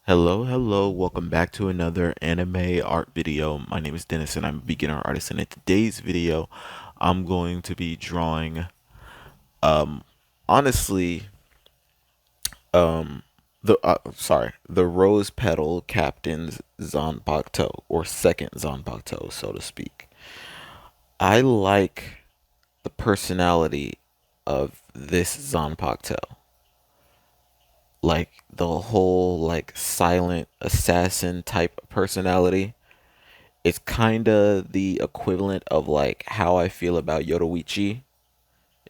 Hello, hello, welcome back to another anime art video. My name is Dennis and I'm a beginner artist, and in today's video I'm going to be drawing um honestly um the rose petal captain's Zanpakuto, or second Zanpakuto, so to speak. I like the personality of this Zanpakuto. Like the whole like silent assassin type personality. It's kind of the equivalent of like how I feel about Yoruichi,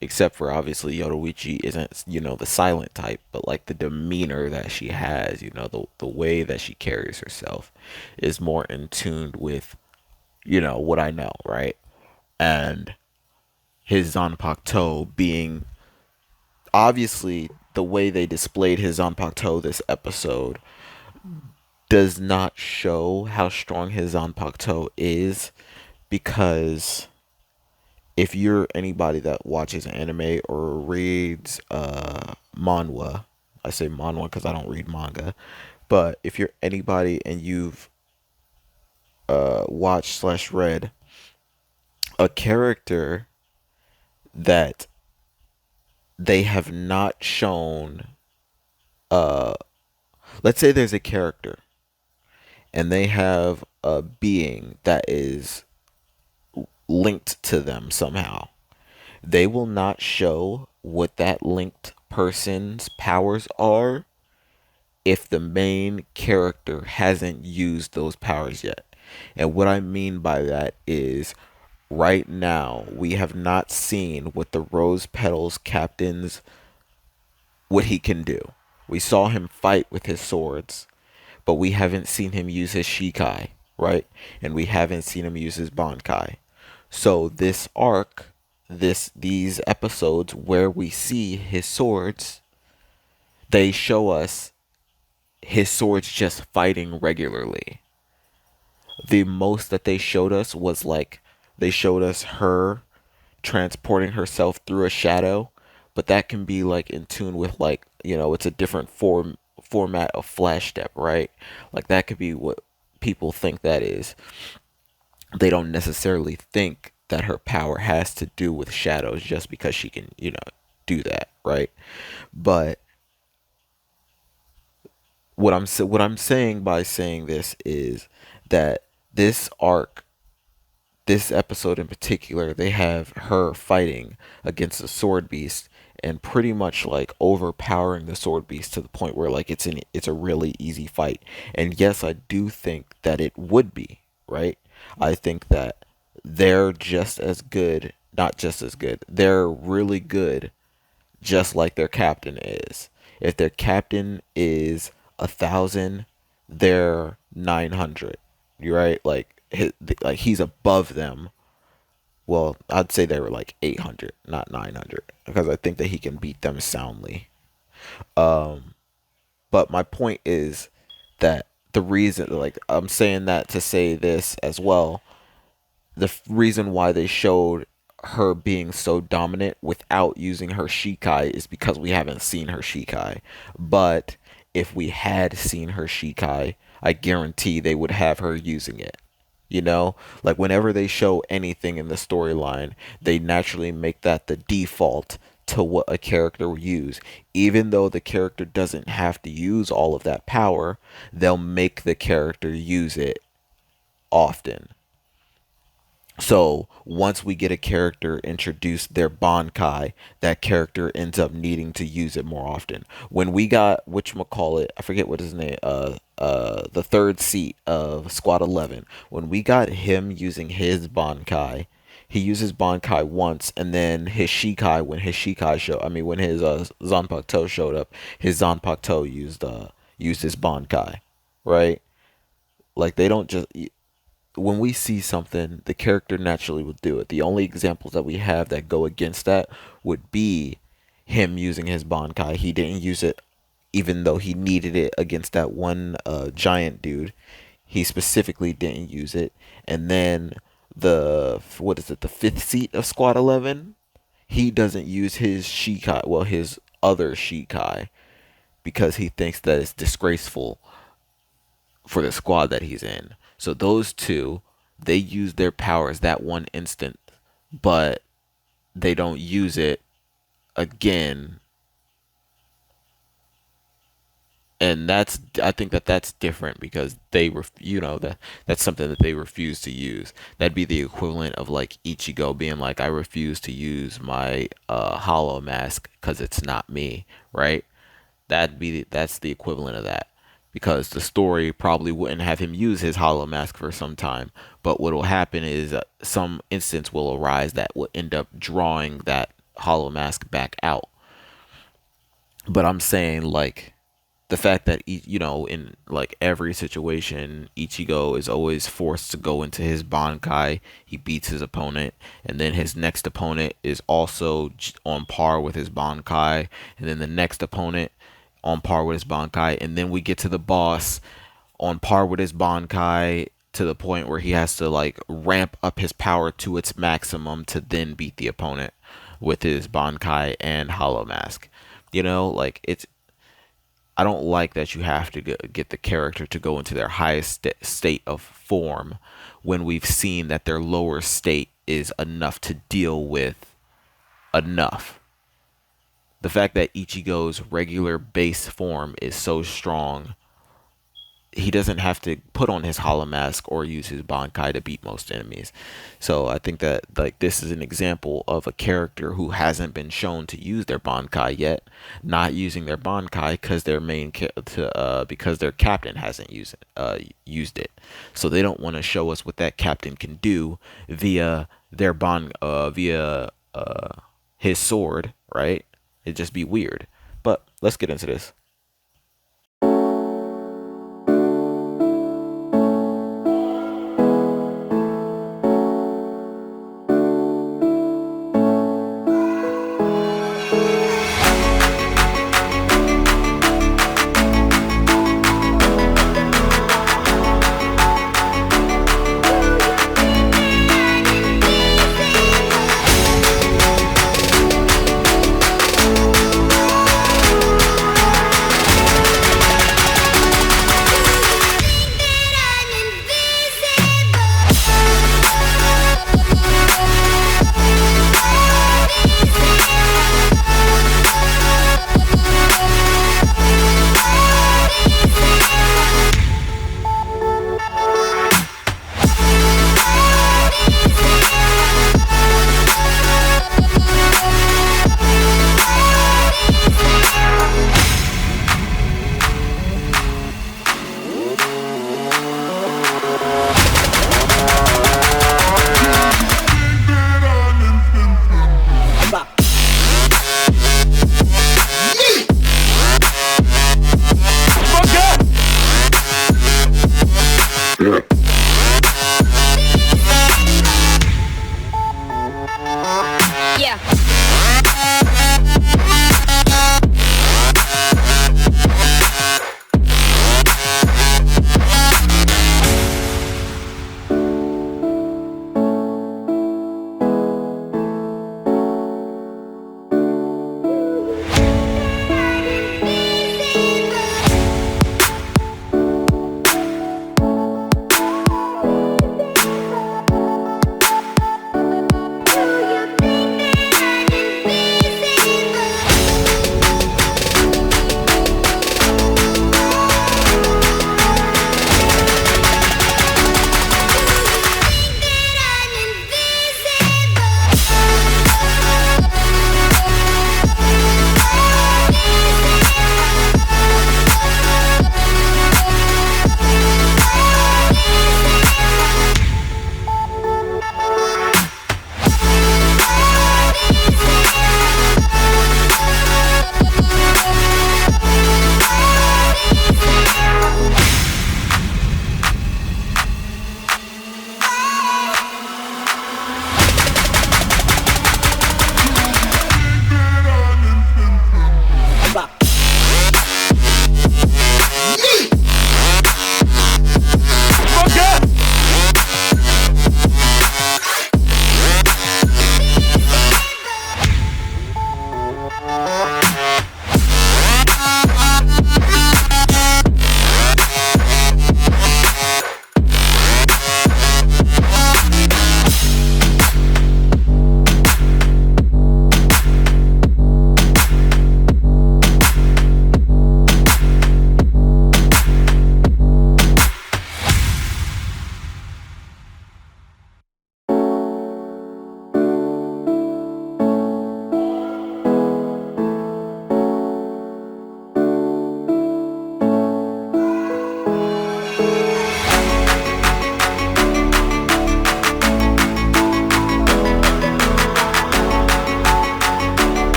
except for obviously Yoruichi isn't, the silent type, but like the demeanor that she has, the way that she carries herself is more in tune with, what I know, right? And his Zanpakuto being obviously the way they displayed his Zanpakuto this episode does not show how strong his Zanpakuto is, because if you're anybody that watches anime or reads manhwa, I say manhwa because I don't read manga, but if you're anybody and you've watched slash read a character that they have not shown, uh, let's say there's a character and they have a being that is linked to them somehow, they will not show what that linked person's powers are if the main character hasn't used those powers yet. And what I mean by that is right now we have not seen what the Rose Petals captain's what he can do. We saw him fight with his swords, but we haven't seen him use his Shikai, right? And we haven't seen him use his Bankai. So this arc, these episodes where we see his swords, they show us his swords just fighting regularly. The most that they showed us was like they showed us her transporting herself through a shadow, but that can be like in tune with, like, it's a different format of flash step, right? Like that could be what people think that is. They don't necessarily think that her power has to do with shadows just because she can, do that, right? But what I'm saying by saying this is that this arc, this episode in particular, they have her fighting against the sword beast and pretty much like overpowering the sword beast to the point where like it's a really easy fight. And yes, I do think that it would be, right? I think that they're just as good, not just as good. They're really good, just like their captain is. If their captain is 1,000, they're 900. You're right. Like he's above them. Well, I'd say they were like 800, not 900, because I think that he can beat them soundly. Um, but my point is that the reason, like, I'm saying that to say this as well, reason why they showed her being so dominant without using her Shikai is because we haven't seen her Shikai. But if we had seen her Shikai, I guarantee they would have her using it. Like whenever they show anything in the storyline, they naturally make that the default to what a character will use. Even though the character doesn't have to use all of that power, they'll make the character use it often. So once we get a character introduce their Bankai, that character ends up needing to use it more often. When we got whatchamacallit, I forget what his name, the third seat of Squad 11, when we got him using his Bankai, he uses Bankai once, and then his Shikai, when his Shikai show, I mean when his Zanpakuto showed up, his Zanpakuto used his Bankai, right? Like they don't just, when we see something, the character naturally will do it. The only examples that we have that go against that would be him using his Bankai. He didn't use it even though he needed it against that one giant dude. He specifically didn't use it. And then what is it, the fifth seat of Squad 11? He doesn't use his Shikai, well, his other Shikai, because he thinks that it's disgraceful for the squad that he's in. So those two, they use their powers that one instant, but they don't use it again. And that's, I think that that's different because that's something that they refuse to use. That'd be the equivalent of like Ichigo being like, I refuse to use my hollow mask because it's not me, right? That's the equivalent of that, because the story probably wouldn't have him use his hollow mask for some time, but what will happen is some instance will arise that will end up drawing that hollow mask back out. But I'm saying, like, the fact that in like every situation, Ichigo is always forced to go into his Bankai. He beats his opponent, and then his next opponent is also on par with his Bankai, and then the next opponent on par with his Bankai, and then we get to the boss on par with his Bankai, to the point where he has to like ramp up his power to its maximum to then beat the opponent with his Bankai and Hollow Mask. Like, it's, I don't like that you have to get the character to go into their highest state of form when we've seen that their lower state is enough to deal with enough. The fact that Ichigo's regular base form is so strong, he doesn't have to put on his hollow mask or use his bankai to beat most enemies. So I think that, like, this is an example of a character who hasn't been shown to use their bankai yet, not using their bankai because because their captain hasn't used it. So they don't want to show us what that captain can do via via his sword, right? It'd just be weird. But let's get into this.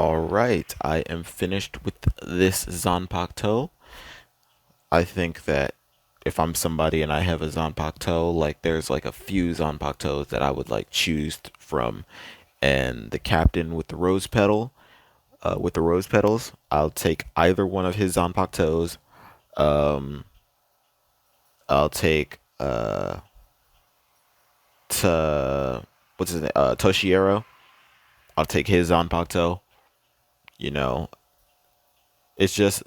All right, I am finished with this Zanpakuto. I think that if I'm somebody and I have a Zanpakuto, like there's like a few Zanpakutos that I would like choose from, and the captain with the rose petal, with the rose petals, I'll take either one of his Zanpakutos. Um, I'll take to what's his name? Toshiero. I'll take his Zanpakuto. You know, it's just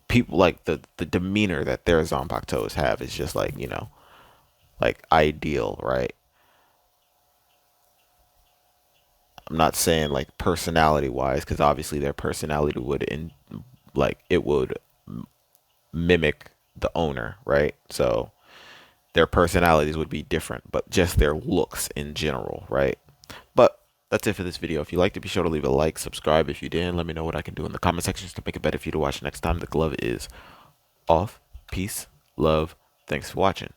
people like the demeanor that their Zanpakutos have is just like like ideal, right? I'm not saying like personality wise, because obviously their personality would like it would mimic the owner, right? So their personalities would be different, but just their looks in general, right? But that's it for this video. If you liked it, be sure to leave a like, subscribe if you didn't. Let me know what I can do in the comment sections to make it better for you to watch next time. The glove is off. Peace, love, thanks for watching.